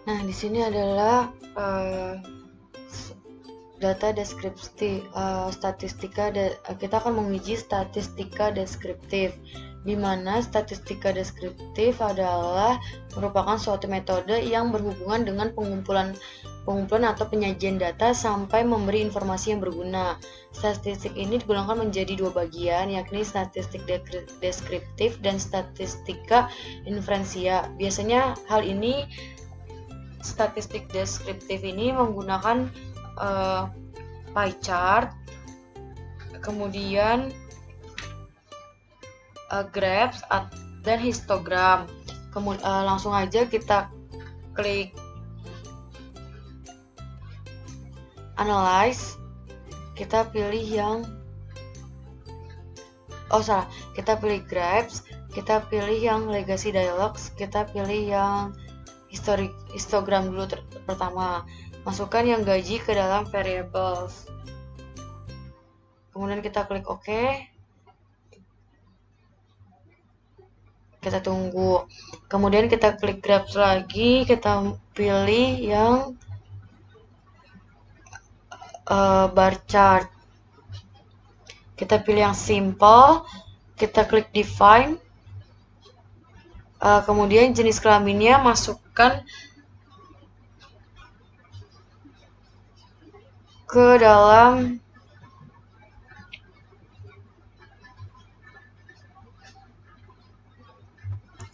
Nah, di sini adalah data deskriptif, kita akan menguji statistika deskriptif, di mana statistika deskriptif adalah merupakan suatu metode yang berhubungan dengan pengumpulan atau penyajian data sampai memberi informasi yang berguna. Statistik ini digolongkan menjadi dua bagian, yakni statistik deskriptif dan statistika inferensia. Biasanya statistik deskriptif ini menggunakan pie chart, kemudian graphs dan histogram. Langsung aja kita klik analyze, kita pilih kita pilih graphs, kita pilih yang legacy dialogs, kita pilih yang histogram dulu pertama. Masukkan yang gaji ke dalam variables. Kemudian kita klik OK. Kita tunggu. Kemudian kita klik graphs lagi, kita pilih yang bar chart. Kita pilih yang simple, kita klik define. Kemudian jenis kelaminnya masukkan ke dalam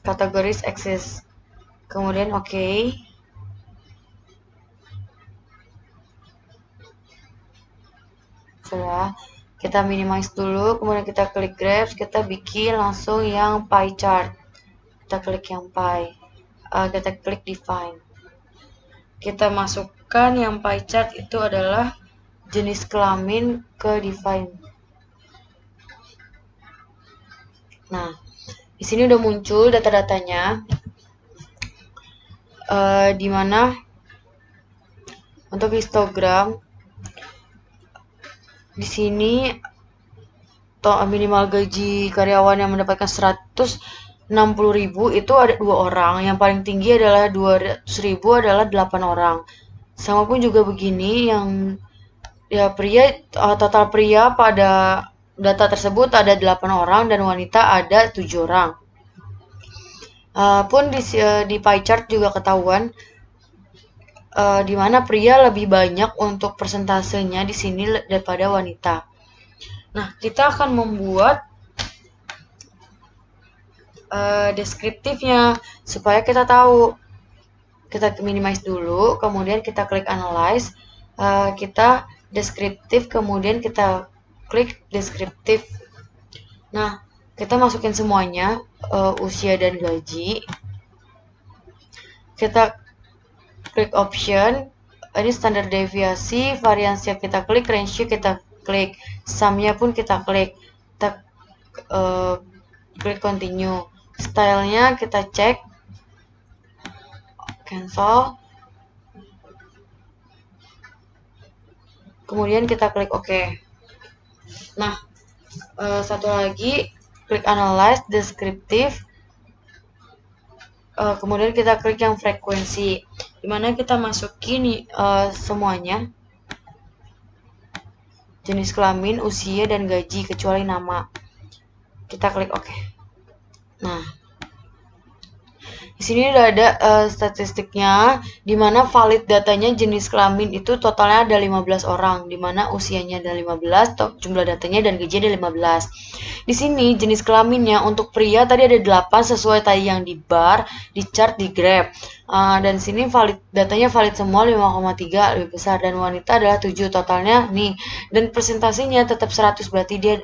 kategoris axis. Kemudian OK. Sudah, kita minimize dulu, kemudian kita klik graphs, kita bikin langsung yang pie chart. Kita klik yang pie, kita klik define. Kita masukkan yang pie chart itu adalah jenis kelamin ke define. Nah, di sini udah muncul data-datanya, di mana untuk histogram di sini minimal gaji karyawan yang mendapatkan 160.000 itu ada 2 orang, yang paling tinggi adalah 200.000 adalah 8 orang. Sama pun juga begini, yang total pria pada data tersebut ada 8 orang dan wanita ada 7 orang. Pun di pie chart juga ketahuan di mana pria lebih banyak untuk persentasenya di sini daripada wanita. Nah, kita akan membuat deskriptifnya supaya kita tahu. Kita minimize dulu, kemudian kita klik analyze, kita deskriptif, kemudian kita klik deskriptif. Nah, kita masukin semuanya, usia dan gaji. Kita klik option, ini standar deviasi, variansi kita klik, range kita klik, sumnya pun kita klik. Kita klik continue. Stylenya kita cek, cancel, kemudian kita klik OK. Nah, satu lagi, klik analyze, deskriptif, kemudian kita klik yang frekuensi, dimana kita masukin semuanya, jenis kelamin, usia, dan gaji, kecuali nama. Kita klik OK. Nah, di sini udah ada statistiknya, di mana valid datanya jenis kelamin itu totalnya ada 15 orang, di mana usianya ada 15, jumlah datanya dan gaji ada 15. Di sini jenis kelaminnya untuk pria tadi ada 8 sesuai tadi yang di bar, di chart, di graph. Dan sini datanya valid semua 5,3 lebih besar, dan wanita adalah 7, totalnya nih. Dan presentasinya tetap 100, berarti dia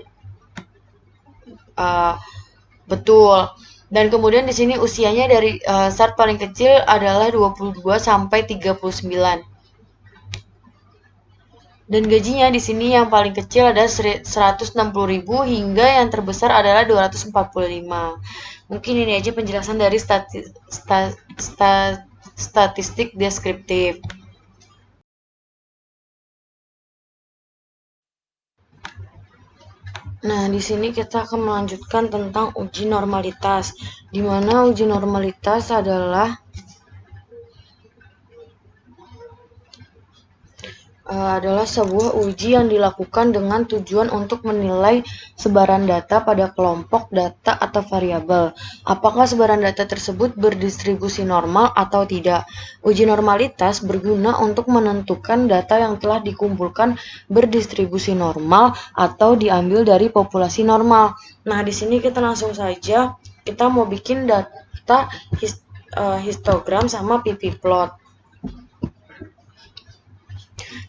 betul. Dan kemudian di sini usianya dari start paling kecil adalah 22 sampai 39. Dan gajinya di sini yang paling kecil ada 160.000 hingga yang terbesar adalah 245. Mungkin ini aja penjelasan dari statistik deskriptif. Nah, di sini kita akan melanjutkan tentang uji normalitas, di mana uji normalitas adalah adalah sebuah uji yang dilakukan dengan tujuan untuk menilai sebaran data pada kelompok data atau variabel. Apakah sebaran data tersebut berdistribusi normal atau tidak? Uji normalitas berguna untuk menentukan data yang telah dikumpulkan berdistribusi normal atau diambil dari populasi normal. Nah, di sini kita langsung saja kita mau bikin data histogram sama pp-plot.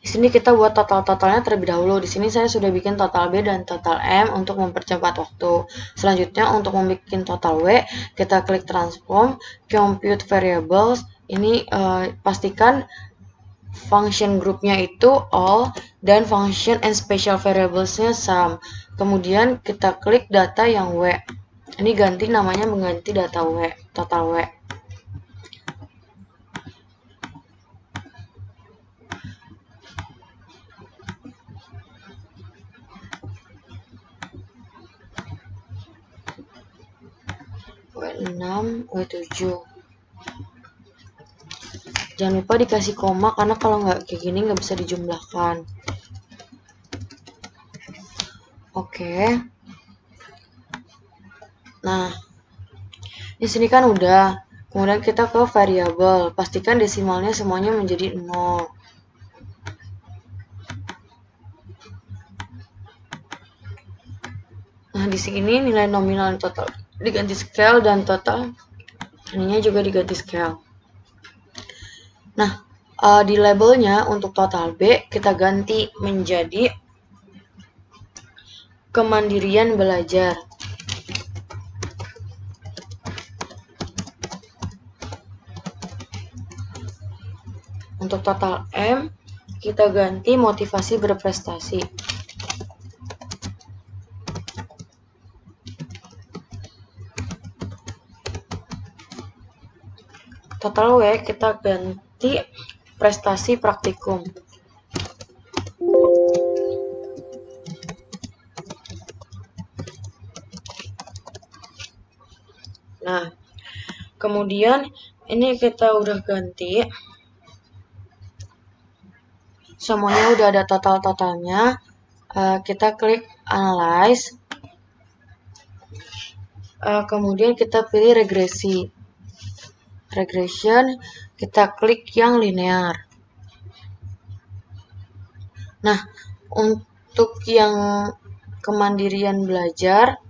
Di sini kita buat total-totalnya terlebih dahulu. Di sini saya sudah bikin total B dan total M untuk mempercepat waktu. Selanjutnya untuk membuat total W, kita klik transform, compute variables. Ini pastikan function groupnya itu all dan function and special variablesnya sum. Kemudian kita klik data yang W. Ini ganti namanya mengganti data W, total W. W6, W7. Jangan lupa dikasih koma karena kalau nggak kayak gini nggak bisa dijumlahkan. Oke. Nah, di sini kan udah. Kemudian kita ke variabel. Pastikan desimalnya semuanya menjadi 0. Nah, di sini nilai nominal total diganti scale dan total ininya juga diganti scale. Nah, di labelnya untuk total B kita ganti menjadi kemandirian belajar. Untuk total M kita ganti motivasi berprestasi. Total W kita ganti prestasi praktikum. Nah, kemudian ini kita udah ganti. Semuanya udah ada total-totalnya. Kita klik analyze. Kemudian kita pilih regresi. Regression, kita klik yang linear. Nah, untuk yang kemandirian belajar,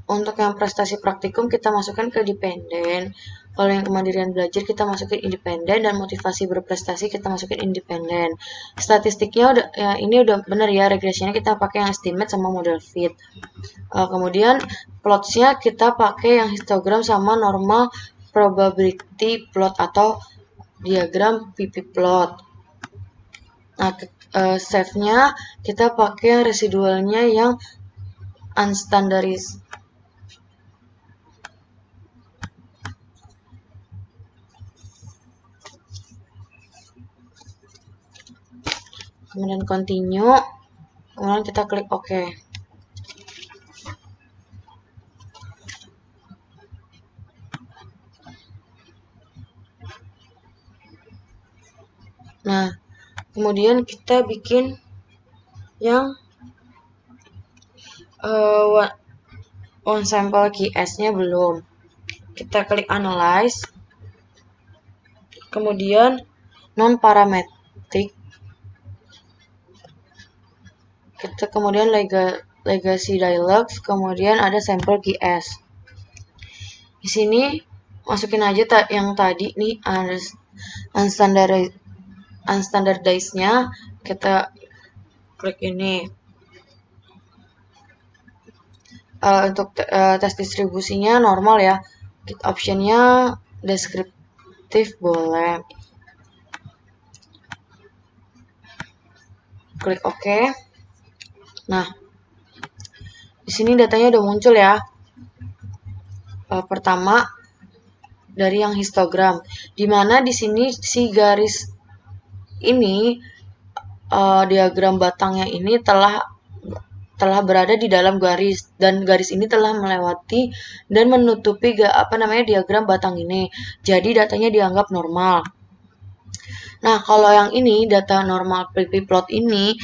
untuk yang prestasi praktikum kita masukkan ke dependen. Kalau yang kemandirian belajar kita masukin independen dan motivasi berprestasi kita masukin independen. Statistiknya udah ya, ini udah bener ya, regresinya kita pakai yang estimate sama model fit. Kemudian plotsnya kita pakai yang histogram sama normal probability plot atau diagram pp-plot. Nah, save-nya kita pakai residualnya yang unstandarized. Kemudian continue, kemudian kita klik OK. Nah, kemudian kita bikin yang one sample QS-nya belum. Kita klik analyze, kemudian non parametric. Kita kemudian legacy dialogs, kemudian ada sampel QS. Di sini masukin aja yang tadi nih unstandardized-nya, kita klik ini. Untuk tes distribusinya normal ya. Optionnya deskriptif boleh. Klik OK. Nah, di sini datanya udah muncul ya. Pertama dari yang histogram, dimana di sini si garis ini diagram batangnya ini telah berada di dalam garis dan garis ini telah melewati dan menutupi diagram batang ini. Jadi datanya dianggap normal. Nah, kalau yang ini data normal ppplot ini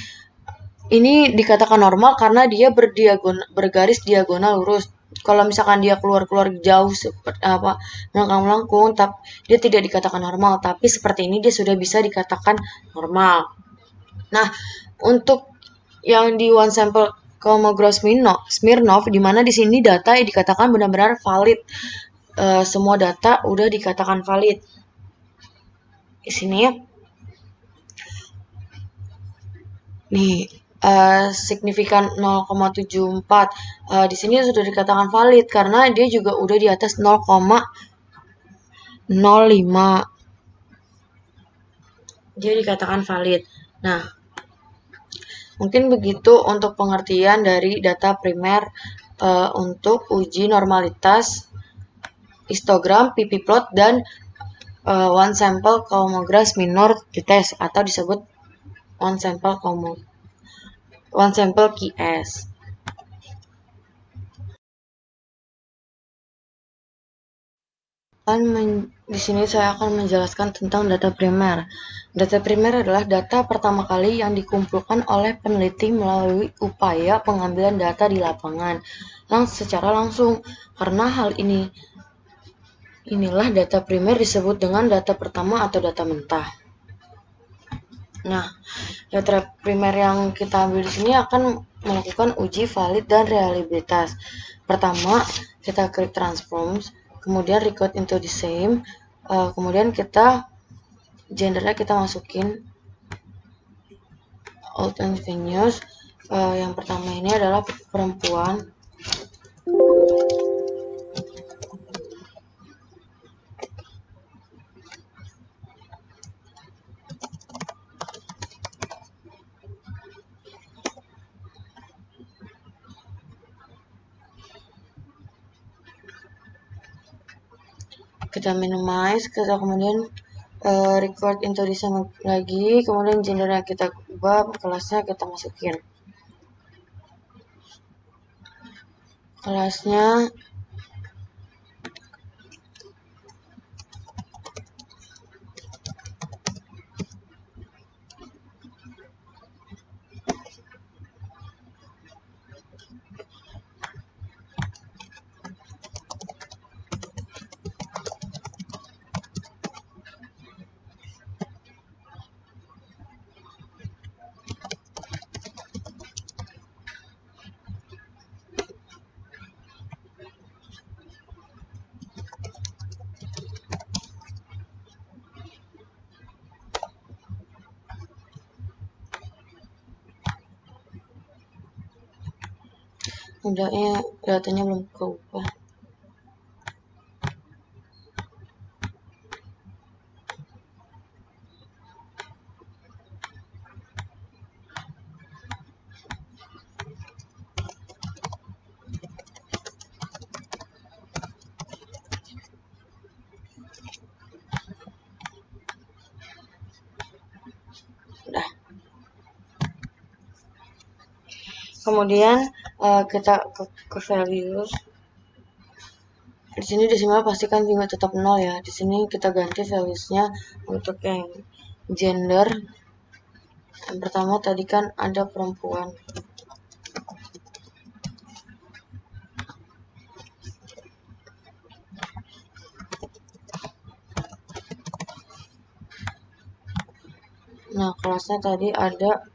dikatakan normal karena dia bergaris diagonal lurus. Kalau misalkan dia keluar jauh seperti apa melengkung-melengkung, tapi dia tidak dikatakan normal. Tapi seperti ini dia sudah bisa dikatakan normal. Nah, untuk yang di one sample Kolmogorov Smirnov, di mana di sini data dikatakan benar-benar valid. Semua data udah dikatakan valid. Di sini nih signifikan 0,74. Di sini sudah dikatakan valid karena dia juga udah di atas 0,05. Dia dikatakan valid. Nah, mungkin begitu untuk pengertian dari data primer untuk uji normalitas histogram, ppplot, dan one sample Kolmogorov Smirnov test atau disebut one sample QS. Di sini saya akan menjelaskan tentang data primer. Data primer adalah data pertama kali yang dikumpulkan oleh peneliti melalui upaya pengambilan data di lapangan secara langsung. Karena hal inilah data primer disebut dengan data pertama atau data mentah. Nah, data primer yang kita ambil di sini akan melakukan uji valid dan reliabilitas. Pertama, kita klik transforms, kemudian record into the same, kemudian kita gendernya kita masukin old and venues. Yang pertama ini adalah perempuan. Kita minimize, kita kemudian record into the same lagi, kemudian gendernya kita ubah, kelasnya kita masukin. Kelasnya datanya belum keubah. Udah. Kemudian kita ke values. Di sini desimal pastikan juga tetap 0 ya. Di sini kita ganti values-nya untuk yang gender. Yang pertama tadi kan ada perempuan. Nah, kelasnya tadi ada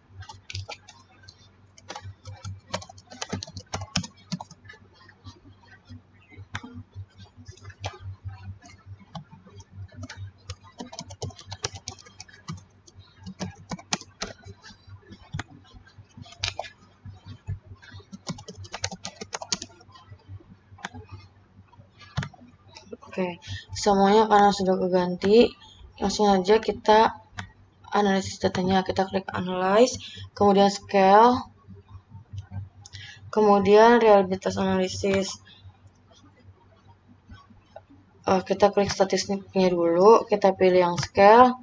Oke, semuanya karena sudah keganti, langsung aja kita analisis datanya. Kita klik analyze, kemudian scale, kemudian reliabilitas analisis. Kita klik statistiknya dulu, kita pilih yang scale.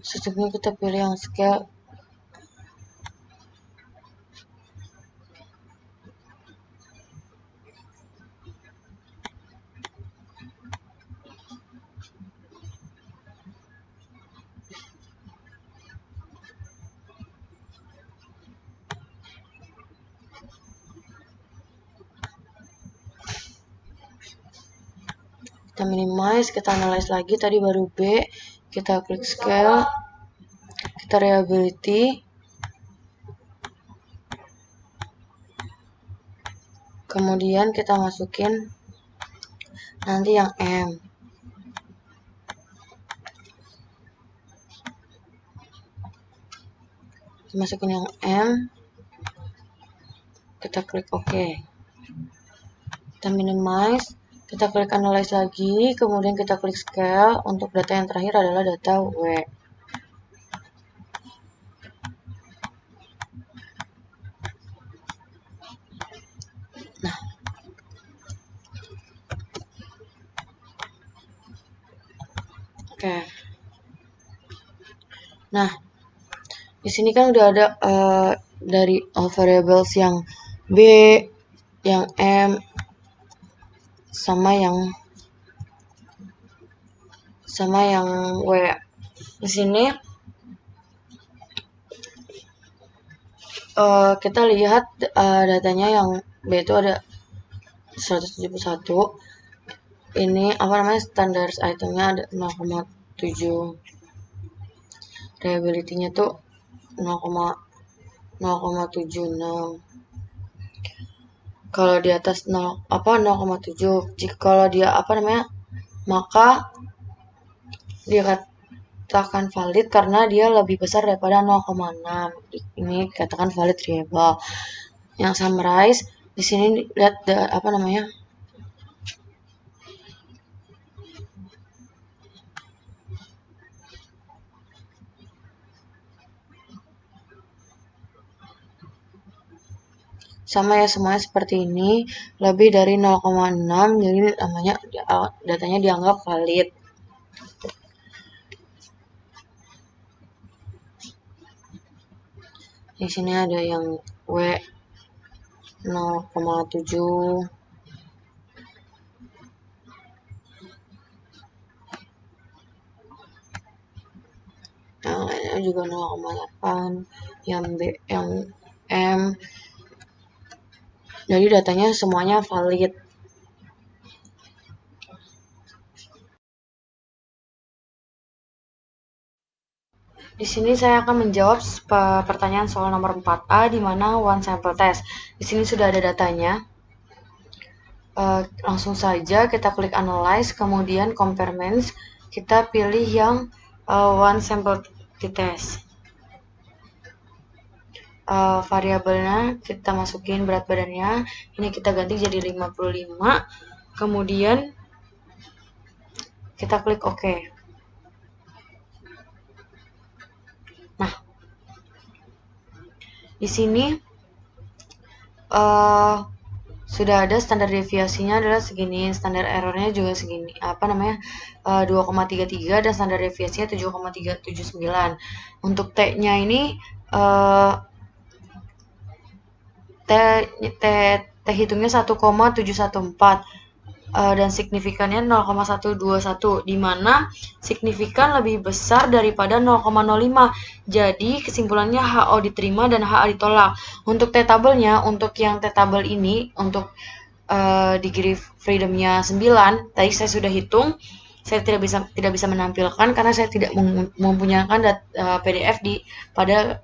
statistiknya kita pilih yang scale. Kita minimize, kita analyze lagi, tadi baru B, kita klik scale, kita reliability, kemudian kita masukin nanti yang M. Masukin yang M, kita klik OK. Kita minimize, kita klik analyze lagi, kemudian kita klik scale. Untuk data yang terakhir adalah data W. Nah, oke. Nah, di sini kan udah ada dari variables yang B, yang M, sama yang W. Di sini kita lihat datanya yang B itu ada 171. Ini apa namanya, standar itemnya ada 0,7. Reliability-nya tuh 0,76. Kalau di atas 0,7, jika kalau dia maka dikatakan valid karena dia lebih besar daripada 0,6. Ini dikatakan valid reliable. Yang summarize di sini lihat sama ya, semuanya seperti ini, lebih dari 0,6, jadi datanya dianggap valid. Di sini ada yang W 0,7. Yang lainnya juga 0,8, yang B, yang M. Jadi datanya semuanya valid. Di sini saya akan menjawab pertanyaan soal nomor 4A di mana one sample test. Di sini sudah ada datanya. Langsung saja kita klik analyze, kemudian compare means, kita pilih yang one sample test. Variabelnya kita masukin berat badannya, ini kita ganti jadi 55, kemudian kita klik OK. Nah, di sini sudah ada standar deviasinya adalah segini, standar errornya juga segini, 2,33 dan standar deviasinya 7,379. Untuk T-nya ini T hitungnya 1,714 dan signifikannya 0,121, di mana signifikan lebih besar daripada 0,05. Jadi kesimpulannya HO diterima dan HA ditolak. Untuk T-tabelnya, untuk yang T-tabel ini, untuk degree freedom-nya 9, tadi saya sudah hitung. Saya tidak bisa menampilkan karena saya tidak mempunyai PDF pada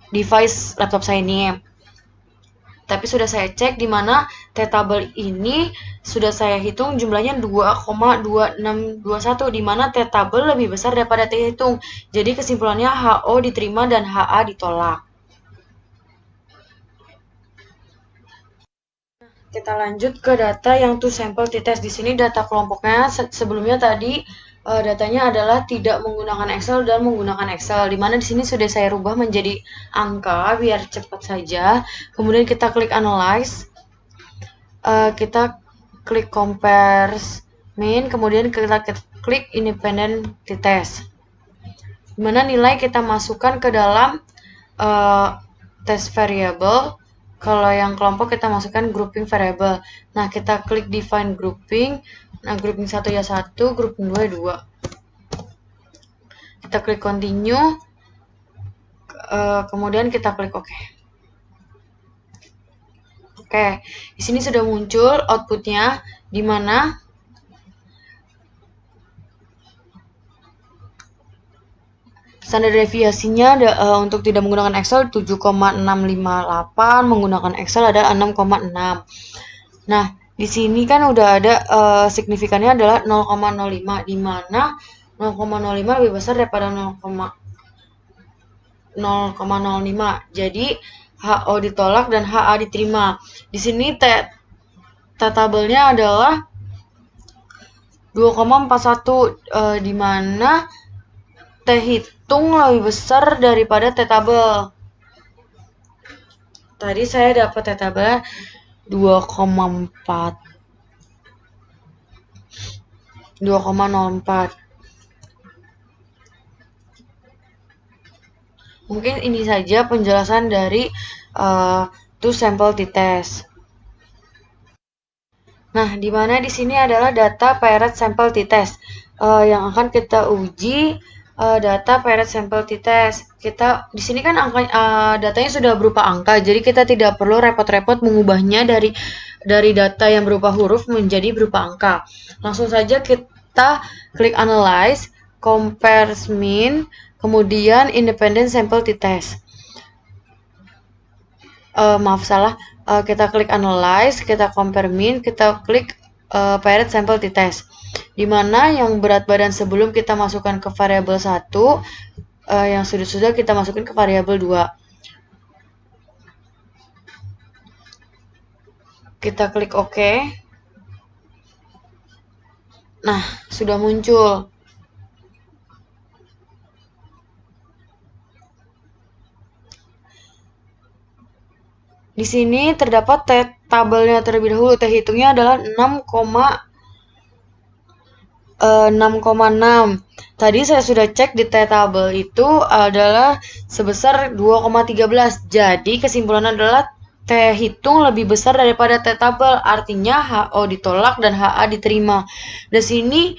device laptop saya ini. Tapi sudah saya cek di mana T-tabel ini sudah saya hitung jumlahnya 2,2621, di mana T-tabel lebih besar daripada T hitung. Jadi kesimpulannya HO diterima dan HA ditolak. Kita lanjut ke data yang two sample t-test. Di sini data kelompoknya sebelumnya tadi datanya adalah tidak menggunakan Excel dan menggunakan Excel, dimana di sini sudah saya rubah menjadi angka biar cepat saja. Kemudian kita klik analyze, kita klik compare mean, kemudian kita klik independent t-test. dimana nilai kita masukkan ke dalam test variable. Kalau yang kelompok kita masukkan grouping variable. Nah, kita klik define grouping. Nah, grouping 1 ya 1, grouping 2 ya 2. Kita klik continue. Kemudian kita klik OK. Oke, di sini sudah muncul outputnya, di mana standar deviasinya untuk tidak menggunakan Excel 7,658, menggunakan Excel ada 6,6. Nah, di sini kan udah ada signifikannya adalah 0,05, di mana 0,05 lebih besar daripada 0,05. Jadi HO ditolak dan HA diterima. Di sini tabelnya adalah 2,41, di mana T hitung lebih besar daripada T tabel. Tadi saya dapat T tabel 2,04. Mungkin ini saja penjelasan dari to sample t-test. Nah, di mana di sini adalah data parent sample t-test yang akan kita uji. Data parent sample t-test. Kita di sini kan datanya sudah berupa angka, jadi kita tidak perlu repot-repot mengubahnya dari data yang berupa huruf menjadi berupa angka. Langsung saja kita klik analyze, compare mean, kemudian independent sample t-test. Maaf salah. Kita klik analyze, kita compare mean, kita klik parent sample t-test. Dimana yang berat badan sebelum kita masukkan ke variabel 1, yang sudah kita masukkan ke variabel 2. Kita klik OK. Nah, sudah muncul. Di sini terdapat tabelnya terlebih dahulu. T hitungnya adalah 6,6. Tadi saya sudah cek di tabel itu adalah sebesar 2,13. Jadi kesimpulannya adalah T hitung lebih besar daripada T tabel. Artinya HO ditolak dan HA diterima. Di sini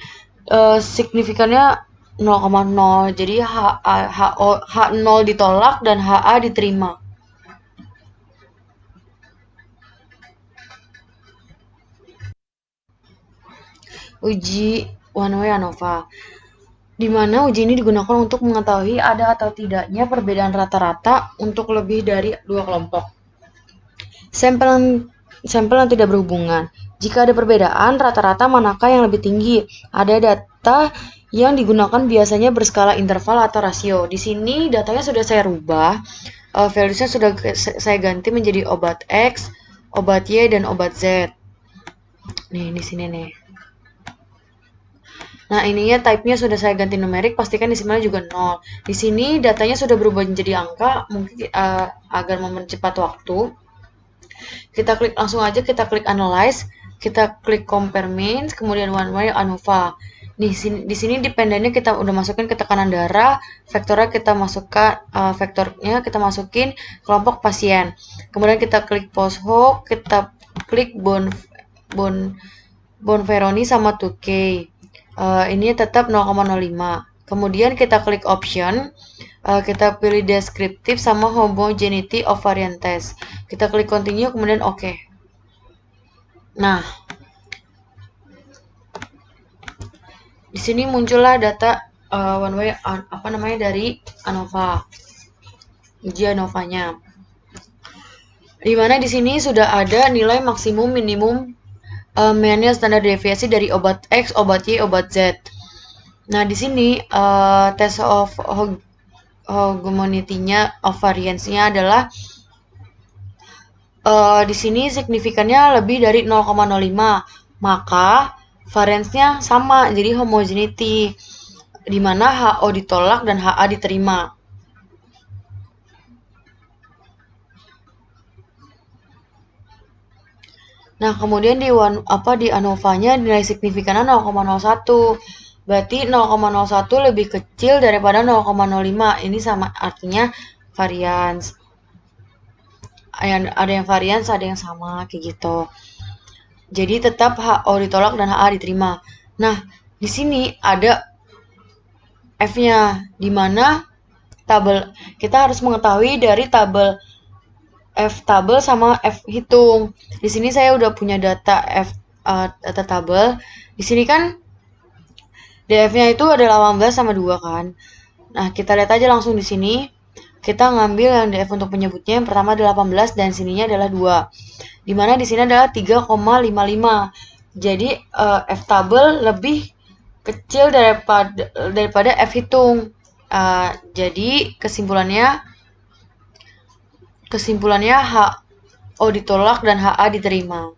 signifikannya 0,0. Jadi H0 ditolak dan HA diterima. Uji one way ANOVA, di mana uji ini digunakan untuk mengetahui ada atau tidaknya perbedaan rata-rata untuk lebih dari 2 kelompok. Sampel yang tidak berhubungan. Jika ada perbedaan, rata-rata manakah yang lebih tinggi? Ada data yang digunakan biasanya berskala interval atau rasio. Di sini datanya sudah saya rubah. Valuesnya sudah saya ganti menjadi obat X, obat Y, dan obat Z. Nih, di sini nih. Nah, ininya type-nya sudah saya ganti numerik, pastikan desimalnya juga 0. Di sini datanya sudah berubah menjadi angka, mungkin agar mempercepat waktu. Kita klik langsung aja, kita klik analyze, kita klik compare means, kemudian one way ANOVA. Di sini dependennya kita udah masukin ke tekanan darah, vektornya kita masukkan kita masukin kelompok pasien. Kemudian kita klik post hoc, kita klik Bonferroni sama 2K. Ini tetap 0,05. Kemudian kita klik option, kita pilih descriptive sama homogeneity of variant test. Kita klik continue, kemudian OK. Nah, di sini muncullah data one way dari ANOVA, uji ANOVA-nya. Dimana di sini sudah ada nilai maksimum minimum manual standar deviasi dari obat X, obat Y, obat Z. Nah, di sini test of homogeneity-nya of variance-nya adalah di sini signifikannya lebih dari 0,05. Maka variance-nya sama, jadi homogeneity, di mana HO ditolak dan HA diterima. Nah, kemudian di ANOVA-nya nilai signifikannya 0,01. Berarti 0,01 lebih kecil daripada 0,05. Ini sama artinya varians. Ada yang varians, ada yang sama kayak gitu. Jadi tetap HO ditolak dan HA diterima. Nah, di sini ada F-nya, di mana tabel kita harus mengetahui dari tabel F tabel sama F hitung. Di sini saya udah punya data data tabel. Di sini kan DF-nya itu ada 18 sama 2 kan. Nah, kita lihat aja langsung di sini. Kita ngambil yang DF untuk penyebutnya. Yang pertama adalah 18 dan sininya adalah 2. Dimana di sini adalah 3,55. Jadi F tabel lebih kecil daripada F hitung. Jadi kesimpulannya HO ditolak dan HA diterima.